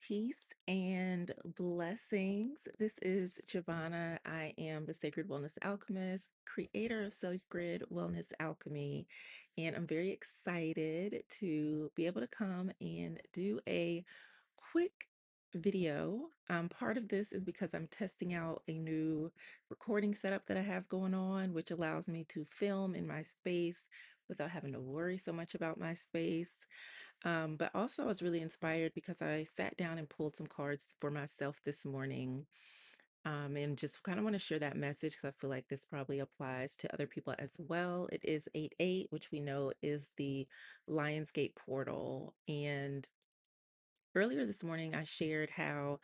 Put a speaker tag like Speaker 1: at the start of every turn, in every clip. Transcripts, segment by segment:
Speaker 1: Peace and blessings. This is Giovanna. I am the Sacred Wellness Alchemist, creator of Sacred Wellness Alchemy, and I'm very excited to be able to come and do a quick video. Part of this is because I'm testing out a new recording setup that I have going on, which allows me to film in my space without having to worry so much about my space. But also, I was really inspired because I sat down and pulled some cards for myself this morning, and just kind of want to share that message because I feel like this probably applies to other people as well. It is 8-8, which we know is the Lionsgate portal. And earlier this morning, I shared how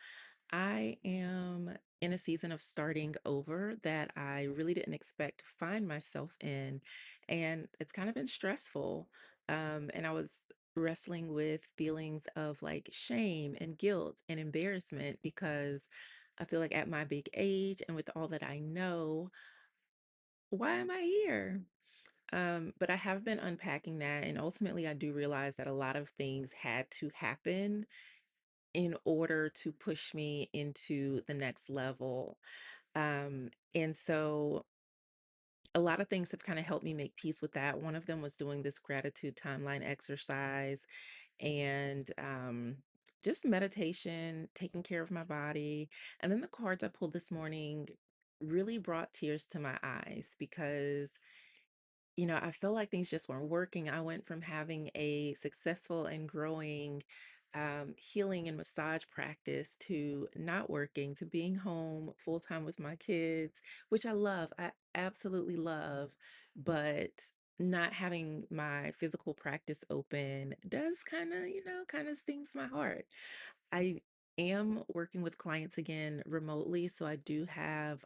Speaker 1: I am in a season of starting over that I really didn't expect to find myself in. And it's kind of been stressful. And I was wrestling with feelings of like shame and guilt and embarrassment because I feel like at my big age and with all that I know, why am I here? But I have been unpacking that. And ultimately, I do realize that a lot of things had to happen in order to push me into the next level. And so a lot of things have kind of helped me make peace with that. One of them was doing this gratitude timeline exercise and just meditation, taking care of my body. And then the cards I pulled this morning really brought tears to my eyes because I feel like things just weren't working. I went from having a successful and growing healing and massage practice to not working, to being home full time with my kids, which I love. I absolutely love. But not having my physical practice open does kind of stings my heart. I am working with clients again remotely. So I do have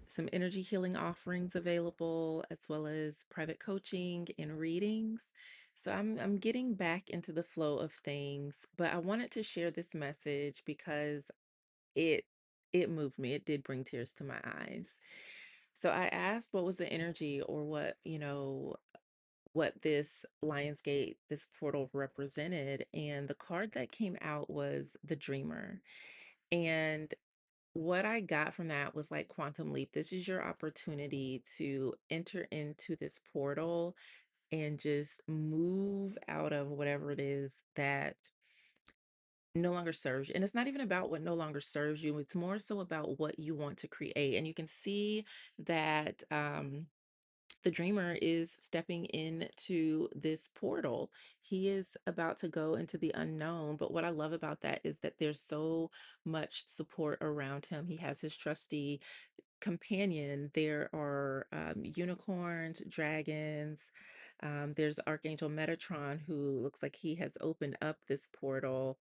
Speaker 1: some energy healing offerings available, as well as private coaching and readings. So I'm getting back into the flow of things, but I wanted to share this message because it it moved me. It did bring tears to my eyes. So I asked what was the energy or what this Lionsgate, this portal represented, and the card that came out was the dreamer. And what I got from that was like quantum leap. This is your opportunity to enter into this portal and just move out of whatever it is that no longer serves you. And it's not even about what no longer serves you, it's more so about what you want to create. And you can see that the dreamer is stepping into this portal. He is about to go into the unknown. But what I love about that is that there's so much support around him. He has his trusty companion. There are unicorns, dragons. There's Archangel Metatron, who looks like he has opened up this portal.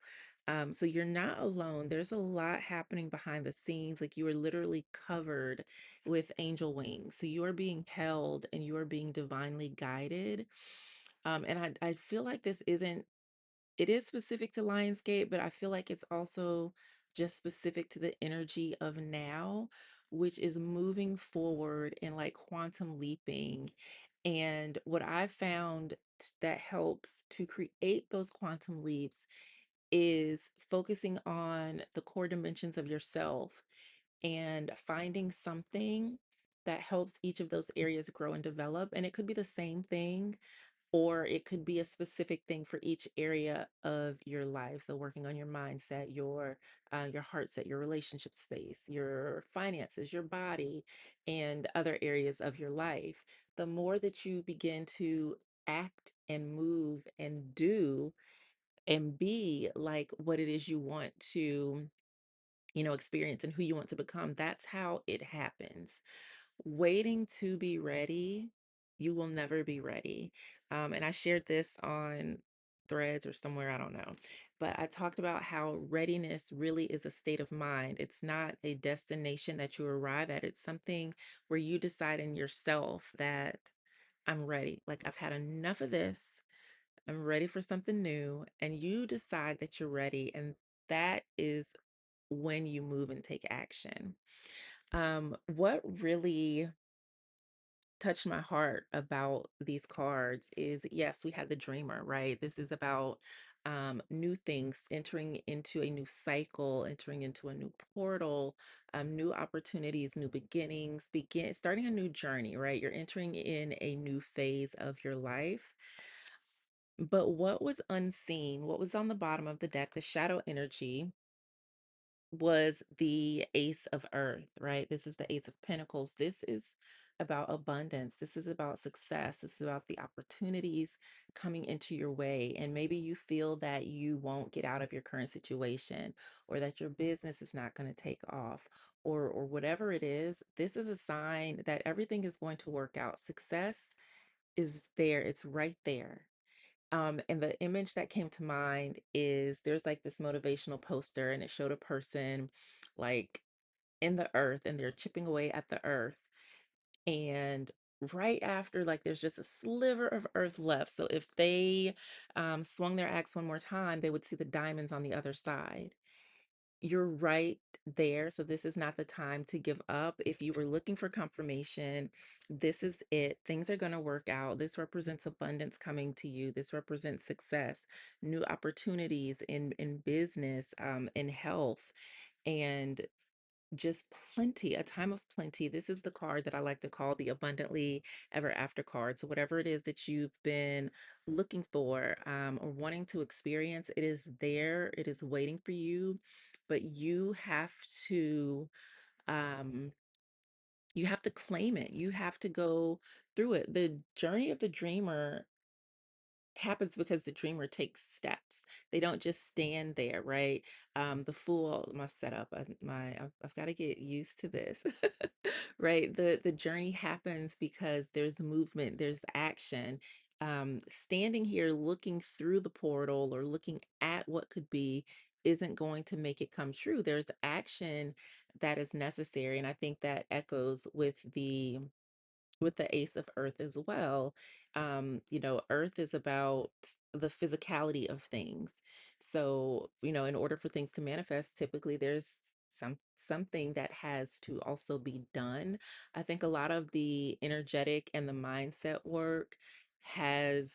Speaker 1: So you're not alone. There's a lot happening behind the scenes. Like you are literally covered with angel wings. So you are being held and you are being divinely guided. And I feel like this isn't it is specific to Lionsgate, but I feel like it's also just specific to the energy of now, which is moving forward and like quantum leaping. And what I found that helps to create those quantum leaps is focusing on the core dimensions of yourself and finding something that helps each of those areas grow and develop. And it could be the same thing or it could be a specific thing for each area of your life. So working on your mindset, your heart set, your relationship space, your finances, your body, and other areas of your life. The more that you begin to act and move and do and be like what it is you want to experience and who you want to become, that's how it happens. Waiting to be ready, you will never be ready. And I shared this on threads or somewhere, I don't know. But I talked about how readiness really is a state of mind. It's not a destination that you arrive at. It's something where you decide in yourself that I'm ready. Like I've had enough of this. I'm ready for something new. And you decide that you're ready. And that is when you move and take action. What really touched my heart about these cards is yes, we had the dreamer, right? This is about new things, entering into a new cycle, entering into a new portal, new opportunities, new beginnings, starting a new journey, right? You're entering in a new phase of your life. But what was unseen, what was on the bottom of the deck, the shadow energy, was the Ace of Earth, right? This is the Ace of Pentacles. This is about abundance. This is about success. This is about the opportunities coming into your way. And maybe you feel that you won't get out of your current situation, or that your business is not going to take off, or whatever it is. This is a sign that everything is going to work out. Success is there. It's right there. And the image that came to mind is, there's like this motivational poster, and it showed a person like in the earth, and they're chipping away at the earth. And right after, like, there's just a sliver of earth left. So if they swung their axe one more time, they would see the diamonds on the other side. You're right there. So this is not the time to give up. If you were looking for confirmation, this is it. Things are going to work out. This represents abundance coming to you. This represents success, new opportunities in business, in health, and just plenty, a time of plenty. This is the card that I like to call the Abundantly Ever After card. So whatever it is that you've been looking for, or wanting to experience, it is there. It is waiting for you, but um, you have to claim it. You have to go through it. The journey of the dreamer happens because the dreamer takes steps. They don't just stand there, right? The fool, my setup, I've got to get used to this, right? The journey happens because there's movement, there's action. Standing here looking through the portal, or looking at what could be, isn't going to make it come true. There's action that is necessary, and I think that echoes with the Ace of Earth as well. Earth is about the physicality of things. So, in order for things to manifest, typically there's something that has to also be done. I think a lot of the energetic and the mindset work has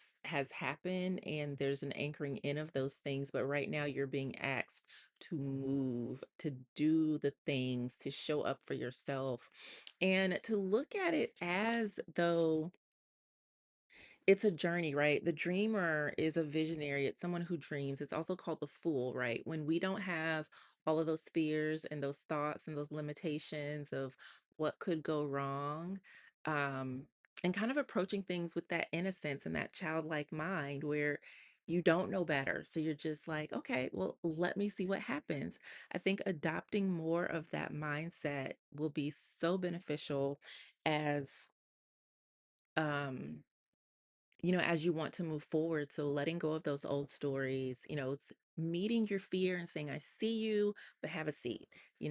Speaker 1: happened, and there's an anchoring in of those things, but right now you're being asked to move, to do the things, to show up for yourself, and to look at it as though it's a journey, right? The dreamer is a visionary. It's someone who dreams. It's also called the fool, right? When we don't have all of those fears and those thoughts and those limitations of what could go wrong, um, and kind of approaching things with that innocence and that childlike mind where you don't know better. So you're just like, okay, well, let me see what happens. I think adopting more of that mindset will be so beneficial as, um, as you want to move forward. So letting go of those old stories, meeting your fear and saying, I see you, but have a seat.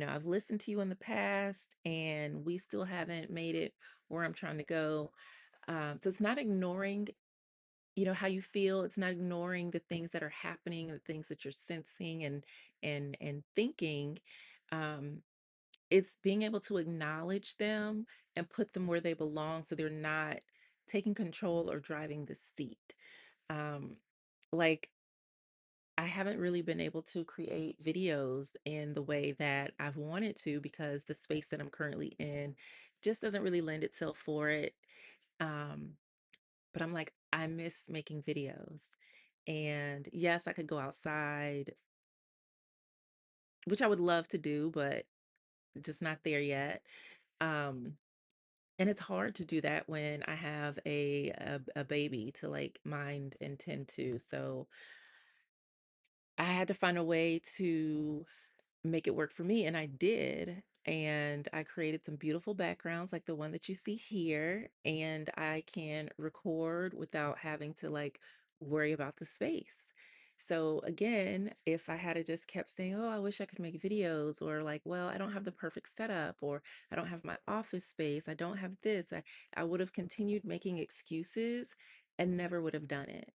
Speaker 1: I've listened to you in the past, and we still haven't made it where I'm trying to go. So it's not ignoring, how you feel. It's not ignoring the things that are happening, the things that you're sensing and thinking. Um, it's being able to acknowledge them and put them where they belong, so they're not taking control or driving the seat. Um, like, I haven't really been able to create videos in the way that I've wanted to, because the space that I'm currently in just doesn't really lend itself for it. Um, but I'm like, I miss making videos. And yes, I could go outside, which I would love to do, but just not there yet. Um, And it's hard to do that when I have a baby to like mind and tend to. So I had to find a way to make it work for me, and I did. And I created some beautiful backgrounds like the one that you see here, and I can record without having to like worry about the space. So again, if I had to just kept saying, "Oh, I wish I could make videos," or like, "Well, I don't have the perfect setup," or "I don't have my office space, I don't have this," I would have continued making excuses and never would have done it.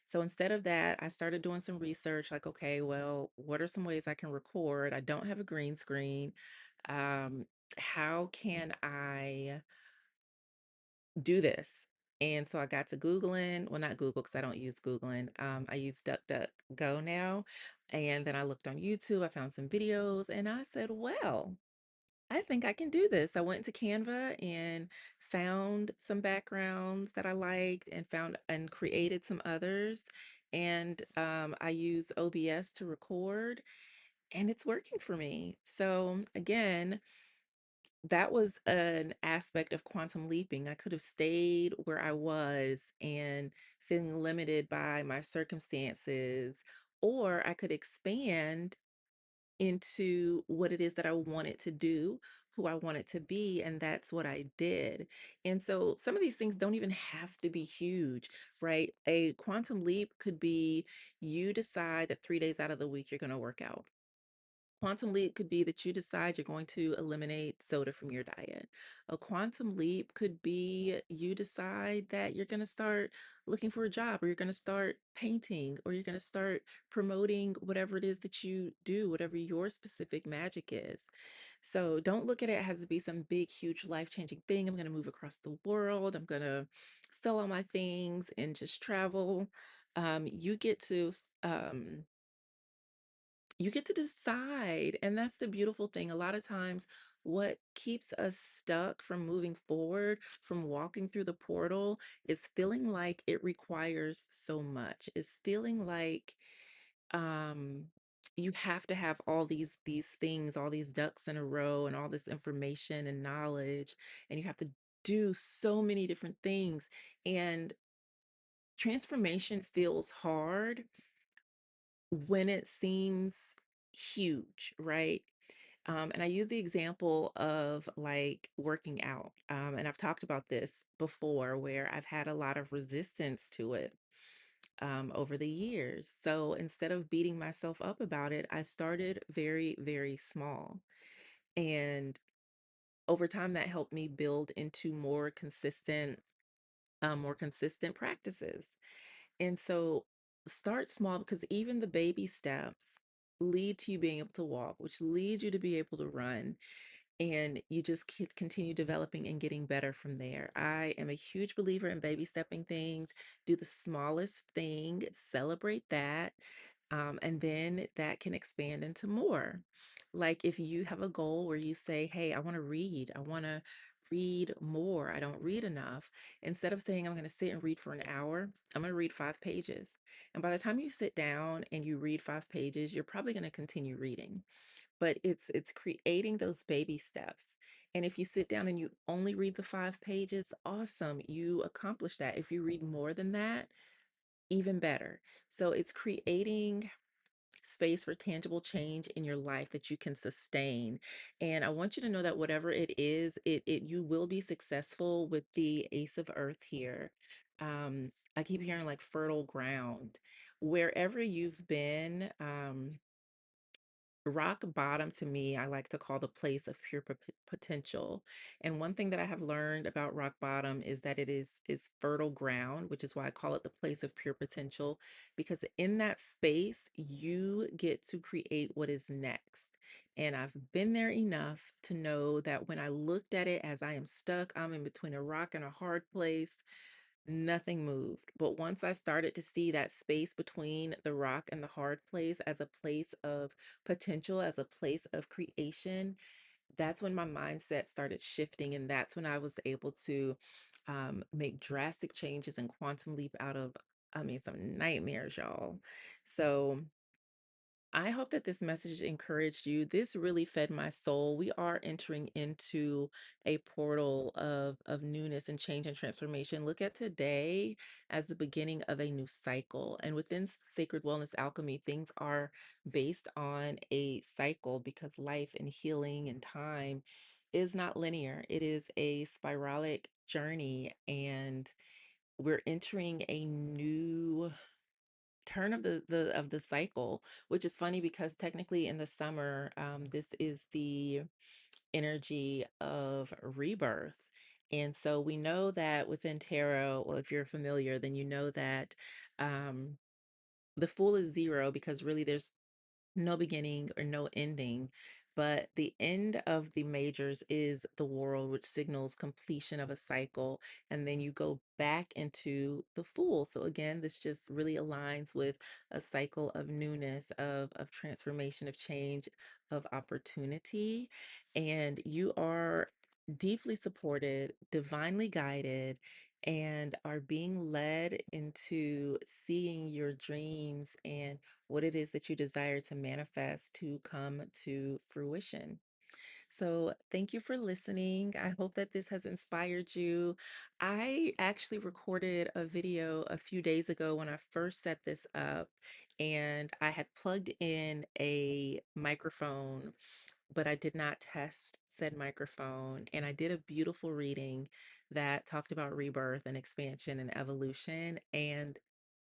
Speaker 1: So instead of that, I started doing some research like, okay, well, what are some ways I can record? I don't have a green screen. Um, how can I do this? And so I got to Googling, well, not Google because I don't use Googling. I use DuckDuckGo now. And then I looked on YouTube, I found some videos, and I said, well, I think I can do this. I went to Canva and found some backgrounds that I liked and found and created some others. And I use OBS to record, and it's working for me. So again, that was an aspect of quantum leaping. I could have stayed where I was and feeling limited by my circumstances, or I could expand into what it is that I wanted to do, who I wanted to be, and that's what I did. And so some of these things don't even have to be huge, right? A quantum leap could be you decide that 3 days out of the week you're going to work out. Quantum leap could be that you decide you're going to eliminate soda from your diet. A quantum leap could be you decide that you're going to start looking for a job, or you're going to start painting, or you're going to start promoting whatever it is that you do, whatever your specific magic is. So don't look at it as to be some big, huge, life-changing thing. I'm going to move across the world. I'm going to sell all my things and just travel. You get to you get to decide. And that's the beautiful thing. A lot of times, what keeps us stuck from moving forward, from walking through the portal, is feeling like it requires so much. Is feeling like um you have to have all these things, all these ducks in a row, and all this information and knowledge, and you have to do so many different things. And transformation feels hard when it seems huge, right? And I use the example of like working out. And I've talked about this before where I've had a lot of resistance to it over the years. So instead of beating myself up about it, I started very, very small. And over time, that helped me build into more consistent practices. And so start small, because even the baby steps lead to you being able to walk, which leads you to be able to run, and you just continue developing and getting better from there. I am a huge believer in baby stepping things. Do the smallest thing, celebrate that, and then that can expand into more. Like if you have a goal where you say, hey, I want to read, I want to read more, I don't read enough. Instead of saying, I'm going to sit and read for an hour, I'm going to read 5 pages. And by the time you sit down and you read 5 pages, you're probably going to continue reading. But it's creating those baby steps. And if you sit down and you only read the 5 pages, awesome, you accomplish that. If you read more than that, even better. So it's creating space for tangible change in your life that you can sustain. And I want you to know that whatever it is, it you will be successful with the Ace of Earth here. I keep hearing like fertile ground. Wherever you've been, rock bottom to me, I like to call the place of pure potential. And one thing that I have learned about rock bottom is that it is fertile ground, which is why I call it the place of pure potential, because in that space you get to create what is next. And I've been there enough to know that when I looked at it as I am stuck, I'm in between a rock and a hard place, nothing moved. But once I started to see that space between the rock and the hard place as a place of potential, as a place of creation, that's when my mindset started shifting. And that's when I was able to make drastic changes and quantum leap out of, I mean, some nightmares, y'all. So, I hope that this message encouraged you. This really fed my soul. We are entering into a portal of newness and change and transformation. Look at today as the beginning of a new cycle. And within Sacred Wellness Alchemy, things are based on a cycle, because life and healing and time is not linear. It is a spiralic journey, and we're entering a new turn of the cycle, which is funny because technically in the summer, this is the energy of rebirth. And so we know that within tarot, well, if you're familiar, then you know that um, the fool is zero, because really there's no beginning or no ending. But the end of the majors is the world, which signals completion of a cycle. And then you go back into the fool. So again, this just really aligns with a cycle of newness, of transformation, of change, of opportunity. And you are deeply supported, divinely guided, and are being led into seeing your dreams and what it is that you desire to manifest to come to fruition. So, thank you for listening. I hope that this has inspired you. I actually recorded a video a few days ago when I first set this up, and I had plugged in a microphone, but I did not test said microphone. And I did a beautiful reading that talked about rebirth and expansion and evolution. And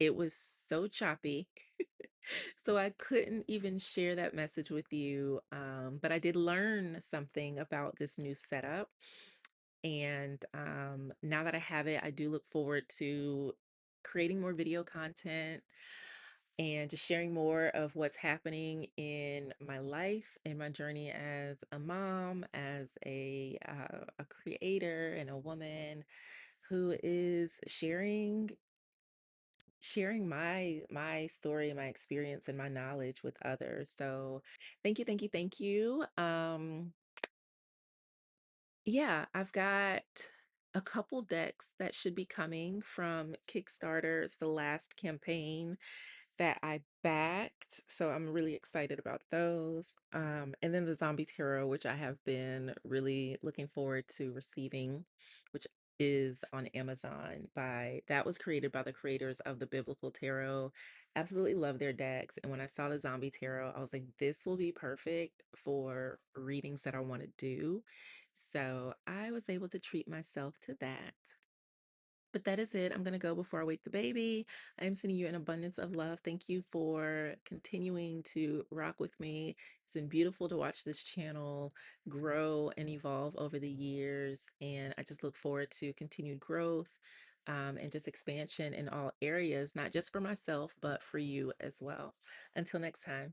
Speaker 1: it was so choppy. So I couldn't even share that message with you. But I did learn something about this new setup. And now that I have it, I do look forward to creating more video content and just sharing more of what's happening in my life, in my journey as a mom, as a creator and a woman who is sharing my story, my experience, and my knowledge with others. So thank you, thank you, thank you. Yeah, I've got a couple decks that should be coming from Kickstarter. It's the last campaign that I backed. So I'm really excited about those. And then the Zombie Tarot, which I have been really looking forward to receiving, which is on Amazon by that was created by the creators of the Biblical Tarot. Absolutely love their decks. And when I saw the Zombie Tarot, I was like, this will be perfect for readings that I want to do. So I was able to treat myself to that. But that is it. I'm going to go before I wake the baby. I am sending you an abundance of love. Thank you for continuing to rock with me. It's been beautiful to watch this channel grow and evolve over the years. And I just look forward to continued growth and just expansion in all areas, not just for myself, but for you as well. Until next time.